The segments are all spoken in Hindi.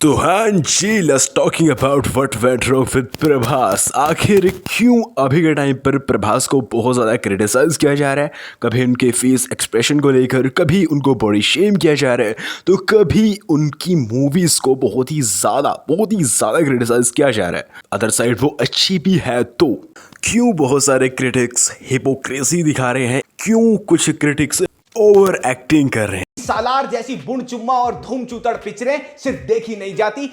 तो हाँ जी, let's talking about what went wrong with Prabhas. आखिर क्यों अभी के टाइम पर प्रभास को बहुत ज़्यादा क्रिटिसाइज किया जा रहा है। कभी उनके फेस एक्सप्रेशन को लेकर, कभी उनको बॉडी शेम किया जा रहा है, तो कभी उनकी मूवीज़ को बहुत ही ज़्यादा क्रिटिसाइज किया जा रहा है। अदर साइड वो अच्छी भी है, तो क्यों बहुत सारे क्रिटिक्स हिपोक्रेसी दिखा रहे हैं, क्यों कुछ क्रिटिक्स ओवर एक्टिंग कर रहे हैं। सालार जैसी बुण चुम्मा और धूम चूतड़ पिक्चरें सिर्फ देखी नहीं जाती।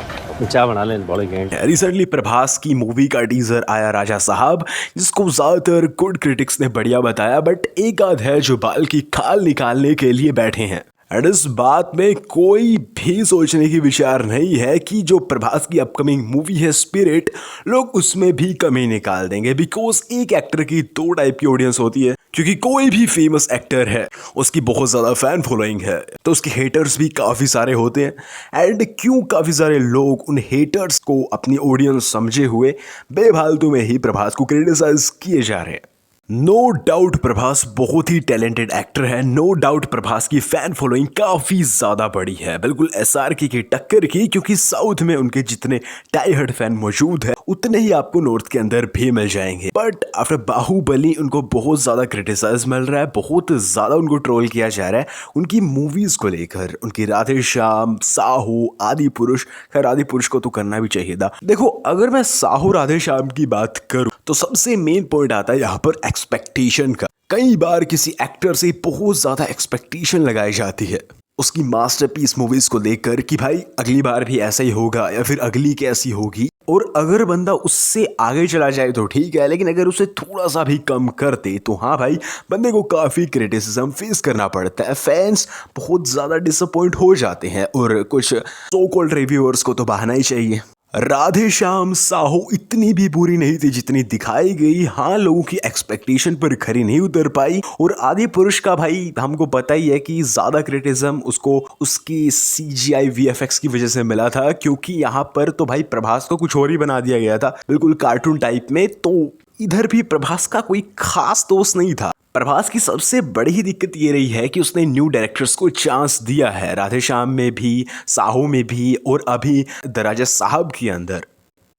चाय बना लें बॉडी गेंड। रिसेंटली प्रभास की मूवी का टीजर आया राजा साहब, जिसको ज्यादातर गुड क्रिटिक्स ने बढ़िया बताया, बट एक आध है जो बाल की खाल निकालने के लिए बैठे हैं। एंड इस बात में कोई भी सोचने की विचार नहीं है कि जो प्रभास की अपकमिंग मूवी है स्पिरिट, लोग उसमें भी कमी निकाल देंगे। बिकॉज एक एक्टर की दो टाइप की ऑडियंस होती है, क्योंकि कोई भी फेमस एक्टर है उसकी बहुत ज़्यादा फैन फॉलोइंग है, तो उसके हेटर्स भी काफ़ी सारे होते हैं। एंड क्यों काफ़ी सारे लोग उन हेटर्स को अपनी ऑडियंस समझे हुए बेफालतू में ही प्रभास को क्रिटिसाइज किए जा रहे हैं। नो डाउट प्रभास बहुत ही टैलेंटेड एक्टर है, नो डाउट प्रभास की फैन फॉलोइंग काफ़ी ज़्यादा बड़ी है, बिल्कुल एसआरके की टक्कर की, क्योंकि साउथ में उनके जितने टाई हार्ड फैन मौजूद है उतने ही आपको नॉर्थ के अंदर भी मिल जाएंगे। बट आफ्टर बाहुबली उनको बहुत ज़्यादा क्रिटिसाइज मिल रहा है, बहुत ज़्यादा उनको ट्रोल किया जा रहा है उनकी मूवीज़ को लेकर, उनकी राधे श्याम, साहू, आदि पुरुष। खैर आदि पुरुष को तो करना भी चाहिए था। देखो, अगर मैं साहू राधे श्याम की बात करूं तो सबसे मेन पॉइंट आता है यहाँ पर एक्सपेक्टेशन का। कई बार किसी एक्टर से बहुत ज्यादा एक्सपेक्टेशन लगाई जाती है उसकी मास्टरपीस मूवीज को लेकर कि भाई अगली बार भी ऐसा ही होगा या फिर अगली कैसी होगी, और अगर बंदा उससे आगे चला जाए तो ठीक है, लेकिन अगर उसे थोड़ा सा भी कम कर दे तो हाँ भाई, बंदे को काफ़ी क्रिटिसिज्म फेस करना पड़ता है। फैंस बहुत ज़्यादा डिसअपॉइंट हो जाते हैं, और कुछ सो कॉल्ड रिव्यूअर्स को तो बहाना ही चाहिए। राधे श्याम साहू इतनी भी बुरी नहीं थी जितनी दिखाई गई। हाँ, लोगों की एक्सपेक्टेशन पर खरी नहीं उतर पाई। और आदि पुरुष का भाई हमको पता ही है कि ज़्यादा क्रिटिसिज्म उसको उसकी CGI VFX की वजह से मिला था, क्योंकि यहाँ पर तो भाई प्रभास को कुछ और ही बना दिया गया था, बिल्कुल कार्टून टाइप में। तो इधर भी प्रभास का कोई खास दोस्त नहीं था। प्रभास की सबसे बड़ी दिक्कत ये रही है कि उसने न्यू डायरेक्टर्स को चांस दिया है, राधे श्याम में भी, साहू में भी, और अभी द राजा साहब के अंदर।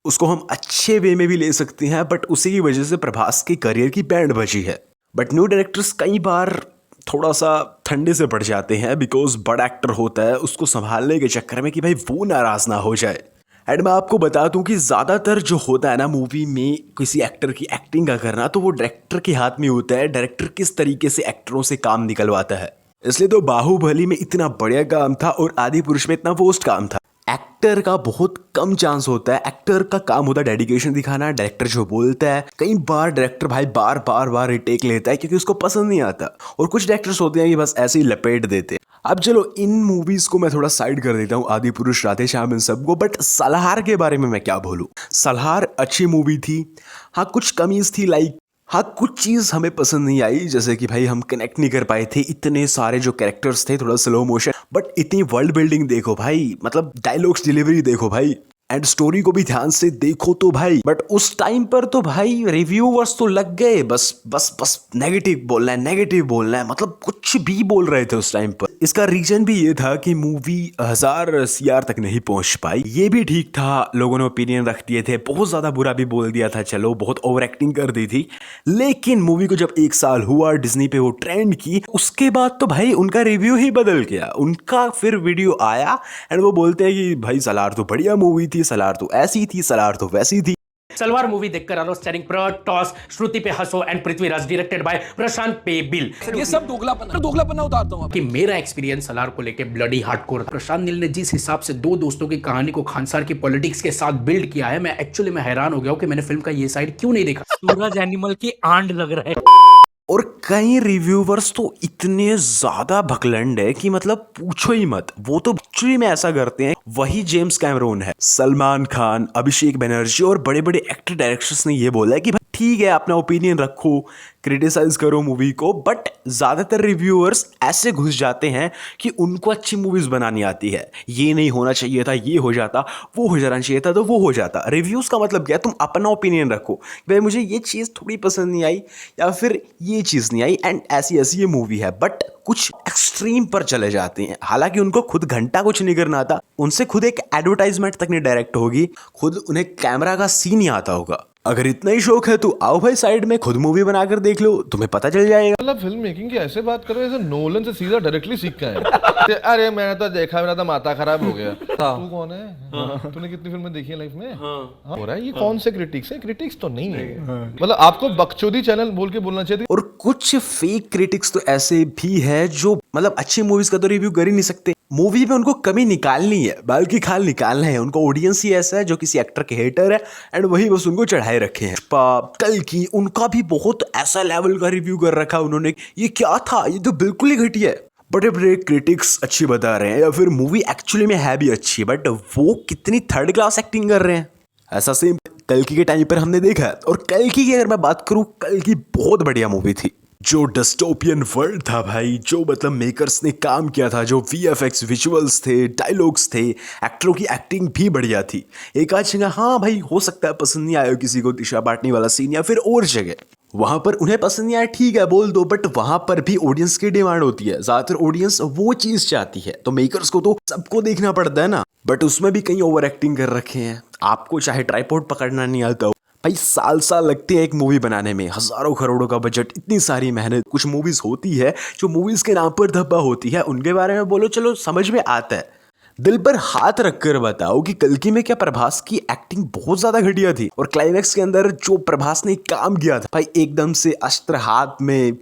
उसको हम अच्छे वे में भी ले सकते हैं, बट उसी की वजह से प्रभास के करियर की बैंड बजी है। बट न्यू डायरेक्टर्स कई बार थोड़ा सा ठंडे से पड़ जाते हैं, बिकॉज बड़ा एक्टर होता है, उसको संभालने के चक्कर में कि भाई वो नाराज ना हो जाए। एंड मैं आपको बता दूं कि ज़्यादातर जो होता है ना मूवी में किसी एक्टर की एक्टिंग का करना, तो वो डायरेक्टर के हाथ में होता है, डायरेक्टर किस तरीके से एक्टरों से काम निकलवाता है। इसलिए तो बाहुबली में इतना बढ़िया काम था और आदि पुरुष में इतना वर्स्ट काम था। एक्टर का बहुत कम चांस होता है, एक्टर का काम होता है डेडिकेशन दिखाना। डायरेक्टर जो बोलता है, कई बार डायरेक्टर भाई बार रिटेक लेता है क्योंकि उसको पसंद नहीं आता, और कुछ डायरेक्टर्स होते हैं कि बस ऐसे ही लपेट देते हैं। अब चलो इन मूवीज को मैं थोड़ा साइड कर देता हूँ, आदि पुरुष, राधे श्याम, इन सबको। बट सलार के बारे में मैं क्या बोलूँ। सलार अच्छी मूवी थी, हाँ कुछ कमीज थी, लाइक हाँ कुछ चीज़ हमें पसंद नहीं आई, जैसे कि भाई हम कनेक्ट नहीं कर पाए थे, इतने सारे जो कैरेक्टर्स थे थोड़ा स्लो मोशन। बट इतनी वर्ल्ड बिल्डिंग देखो भाई, मतलब डायलॉग्स डिलीवरी देखो भाई, एंड स्टोरी को भी ध्यान से देखो तो भाई। बट उस टाइम पर तो भाई रिव्यूवर्स तो लग गए बस नेगेटिव बोलना है, मतलब कुछ भी बोल रहे थे उस टाइम पर। इसका रीजन भी ये था कि मूवी 1000 CR तक नहीं पहुंच पाई। ये भी ठीक था, लोगों ने ओपिनियन रख दिए थे, बहुत ज्यादा बुरा भी बोल दिया था, चलो बहुत ओवर एक्टिंग कर दी थी। लेकिन मूवी को जब 1 साल हुआ, डिज्नी पे वो ट्रेंड की, उसके बाद तो भाई उनका रिव्यू ही बदल गया। उनका फिर वीडियो आया एंड वो बोलते हैं कि भाई सलार तो बढ़िया मूवी थी, सलार तो ऐसी थी, सलार तो वैसी थी। सलवार मूवी देखकर आलो, स्टारिंग टॉस, श्रुति पे हंसो and Prithviraj, directed by Prashant payable. ये सब दोगलापना उतारता हूं कि मेरा एक्सपीरियंस सलार को लेके ब्लडी हार्डकोर था। प्रशांत नील ने जिस हिसाब से दो दोस्तों की कहानी को खानसार की पॉलिटिक्स के साथ बिल्ड किया है, मैं एक्चुअली हैरान हो गया हूं कि मैंने फिल्म का ये साइड क्यों नहीं देखा। सूरज एनिमल की आंड लग रहा है। और कई रिव्यूवर्स तो इतने ज्यादा भकलंड है कि मतलब पूछो ही मत। वो तो एक्चुअली में ऐसा करते हैं, वही जेम्स कैमरून है, सलमान खान, अभिषेक बनर्जी और बड़े बड़े एक्टर डायरेक्टर्स ने ये बोला है कि भाई ठीक है अपना ओपिनियन रखो, क्रिटिसाइज करो मूवी को, बट ज्यादातर रिव्यूअर्स ऐसे घुस जाते हैं कि उनको अच्छी मूवीज बनानी आती है। ये नहीं होना चाहिए था, ये हो जाता, वो हो जाना चाहिए था, तो वो हो जाता। रिव्यूज का मतलब क्या है, तुम अपना ओपिनियन रखो, भाई मुझे ये चीज़ थोड़ी पसंद नहीं आई या फिर ये चीज़ नहीं आई एंड ऐसी ऐसी ये मूवी है, बट कुछ एक्सट्रीम पर चले जाते हैं। हालांकि उनको खुद घंटा कुछ नहीं करना आता, उनसे खुद एक एडवर्टाइजमेंट तक नहीं डायरेक्ट होगी, खुद उन्हें कैमरा का सीन नहीं आता होगा। अगर इतना ही शौक है तो आओ भाई साइड में खुद मूवी बनाकर देख लो, तुम्हें पता चल जाएगा। मतलब फिल्म मेकिंग की ऐसे बात करो जैसे नोलन से सीधा डायरेक्टली सीख के आए। अरे मैंने तो देखा, मेरा तो माथा खराब हो गया। तू कौन है? तूने कितनी फिल्में देखी है लाइफ में? हो रहा है ये कौन से क्रिटिक्स है? क्रिटिक्स तो नहीं है, मतलब आपको बकचोदी चैनल बोल के बोलना चाहिए। और कुछ फेक क्रिटिक्स तो ऐसे भी है जो मतलब अच्छी मूवीज का तो रिव्यू कर ही नहीं सकते। मूवी में उनको कमी निकालनी है, बल्कि खाल निकालना है। उनको ऑडियंस ही ऐसा है जो किसी एक्टर के हेटर है एंड वही बस उनको चढ़ाए रखे हैं। कल की उनका भी बहुत ऐसा लेवल का रिव्यू कर रखा उन्होंने, ये क्या था, ये तो बिल्कुल ही घटिया है। बड़े बड़े क्रिटिक्स अच्छी बता रहे हैं या फिर मूवी एक्चुअली में है भी अच्छी, बट वो कितनी थर्ड क्लास एक्टिंग कर रहे हैं। ऐसा सेम कल्कि के टाइम पर हमने देखा है। और कल्कि की अगर मैं बात करूं, कल्कि बहुत बढ़िया मूवी थी। जो डिस्टोपियन वर्ल्ड था भाई, जो मतलब मेकर्स ने काम किया था, जो VFX विजुअल्स थे, डायलॉग्स थे, एक्टरों की एक्टिंग भी बढ़िया थी। एक आध जगह हाँ भाई हो सकता है पसंद नहीं आया किसी को दिशा पाटनी वाला सीन, या फिर और जगह वहां पर उन्हें पसंद नहीं आया, ठीक है बोल दो, बट वहां पर भी ऑडियंस की डिमांड होती है। ज्यादातर ऑडियंस वो चीज चाहती है, तो मेकर्स को तो सबको देखना पड़ता है ना। बट उसमें भी कई ओवर एक्टिंग कर रखे हैं। आपको चाहे ट्राइपॉड पकड़ना नहीं आता हो भाई, साल साल लगते हैं एक मूवी बनाने में, हजारों करोड़ों का बजट, इतनी सारी मेहनत। कुछ मूवीज होती है जो मूवीज के नाम पर धब्बा होती है, उनके बारे में बोलो चलो समझ में आता है। दिल पर हाथ रखकर बताओ कि कल्कि में क्या प्रभास की एक्टिंग बहुत ज्यादा घटिया थी। और क्लाइमैक्स के अंदर जो प्रभास ने काम किया था भाई, एकदम से अस्त्र हाथ में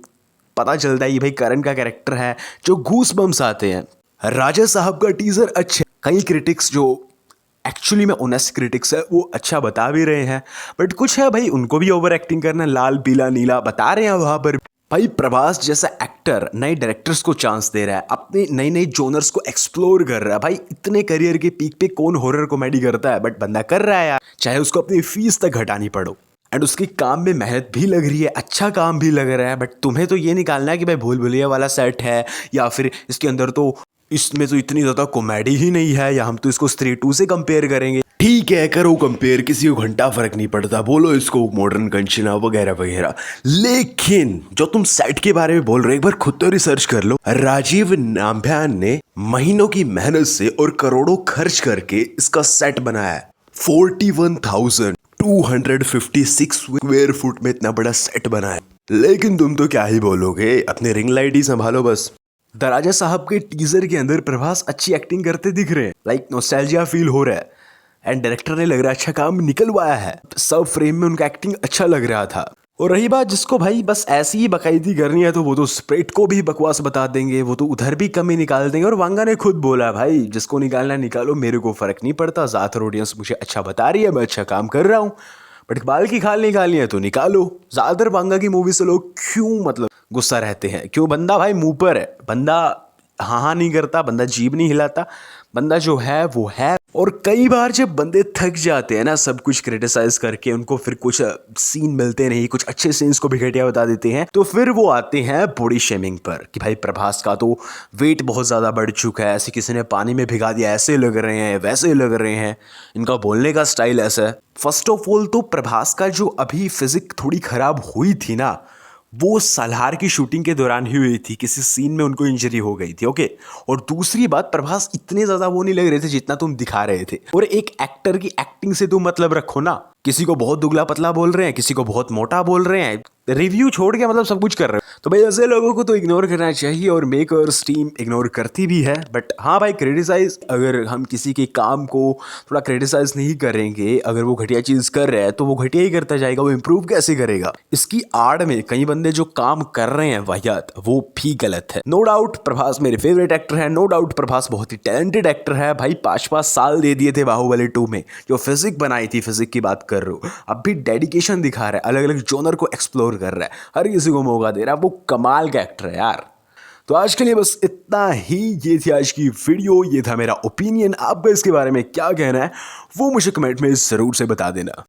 पता चलता है ये भाई करण का कैरेक्टर है, जो घूस बम्स आते हैं। राजा साहब का टीजर अच्छा, कई क्रिटिक्स जो एक्चुअली में ऑनेस्ट क्रिटिक्स है वो अच्छा बता भी रहे हैं, बट कुछ है भाई उनको भी ओवर एक्टिंग करना, लाल पीला नीला बता रहे हैं वहां पर। भाई प्रभास जैसा एक्टर नए डायरेक्टर्स को चांस दे रहा है, अपने नई नई जोनर्स को एक्सप्लोर कर रहा है। भाई इतने करियर के पीक पे कौन हॉरर कॉमेडी करता है, बट बंदा कर रहा है यार, चाहे उसको अपनी फीस तक घटानी पड़ो। एंड उसके काम में मेहनत भी लग रही है, अच्छा काम भी लग रहा है। बट तुम्हें तो ये निकालना है कि भाई भूल भुलैया वाला सेट है, या फिर इसके अंदर तो इसमें तो इतनी ज्यादा कॉमेडी ही नहीं है, या हम तो इसको स्त्री 2 से कंपेयर करेंगे। ठीक है करो कंपेयर, किसी को घंटा फर्क नहीं पड़ता, बोलो इसको मॉडर्न कंचना वगैरह वगैरह। लेकिन जो तुम सेट के बारे में बोल रहे हो, एक बार खुद तो रिसर्च कर लो। राजीव नाम्भ्यान ने महीनों की मेहनत से और करोड़ों खर्च करके इसका सेट बनाया है। 41,256 स्क्वायर फुट में इतना बड़ा सेट बना है। लेकिन तुम तो क्या ही बोलोगे, अपने रिंग लाइट ही संभालो बस। द राजा साहब के टीजर के अंदर प्रभास अच्छी एक्टिंग करते दिख रहे हैं, लाइक नॉस्टैल्जिया फील हो रहा है एंड डायरेक्टर ने लग रहा है अच्छा काम निकलवाया है। सब फ्रेम में उनका एक्टिंग अच्छा लग रहा था। और रही बात जिसको भाई बस ऐसी ही बकायदी करनी है, तो वो तो स्प्रेट को भी बकवास बता देंगे, वो तो उधर भी कमी निकाल देंगे। और वांगा ने खुद बोला भाई जिसको निकालना निकालो, मेरे को फर्क नहीं पड़ता, ज्यादातर ऑडियंस मुझे अच्छा बता रही है, मैं अच्छा काम कर रहा हूँ, बट बाल की खाल निकालनी है तो निकालो। ज्यादातर वांगा की मूवी से लोग क्यों मतलब गुस्सा रहते हैं, क्यों? बंदा भाई मुंह पर है, बंदा हाँ नहीं करता, बंदा जीभ नहीं हिलाता, बंदा जो है वो है। और कई बार जब बंदे थक जाते हैं ना सब कुछ क्रिटिसाइज करके, उनको फिर कुछ सीन मिलते नहीं, कुछ अच्छे सीन्स को भी घटिया बता देते हैं, तो फिर वो आते हैं बॉडी शेमिंग पर कि भाई प्रभास का तो वेट बहुत ज़्यादा बढ़ चुका है, ऐसे किसी ने पानी में भिगा दिया, ऐसे लग रहे हैं, वैसे लग रहे हैं, इनका बोलने का स्टाइल ऐसा है। फर्स्ट ऑफ ऑल तो प्रभास का जो अभी फिजिक थोड़ी खराब हुई थी ना, वो सलार की शूटिंग के दौरान ही हुई थी, किसी सीन में उनको इंजरी हो गई थी, ओके। और दूसरी बात, प्रभास इतने ज्यादा वो नहीं लग रहे थे जितना तुम दिखा रहे थे। और एक एक्टर की एक्टिंग से तुम मतलब रखो ना, किसी को बहुत दुबला पतला बोल रहे हैं, किसी को बहुत मोटा बोल रहे हैं, रिव्यू छोड़ के मतलब सब कुछ कर रहे हो, तो भाई ऐसे लोगों को तो इग्नोर करना चाहिए। और मेकर्स टीम इग्नोर करती भी है। बट हाँ भाई क्रिटिसाइज, अगर हम किसी के काम को थोड़ा क्रिटिसाइज नहीं करेंगे, अगर वो घटिया चीज कर रहा है तो वो घटिया ही करता जाएगा, वो इंप्रूव कैसे करेगा? इसकी आड़ में कई बंदे जो काम कर रहे हैं वाहियात, वो भी गलत है। नो डाउट प्रभास मेरे फेवरेट एक्टर है, नो डाउट प्रभास बहुत ही टैलेंटेड एक्टर है भाई। 5-5 साल दे दिए थे बाहुबली 2 में, जो फिजिक बनाई थी, फिजिक की बात कर रहे हो, अब भी डेडिकेशन दिखा रहा है, अलग अलग जोनर को एक्सप्लोर कर रहा है, हर किसी को मौका दे रहा है, वो कमाल का एक्टर है यार। तो आज के लिए बस इतना ही, ये थी आज की वीडियो, ये था मेरा ओपिनियन। आपका इसके बारे में क्या कहना है वो मुझे कमेंट में जरूर से बता देना।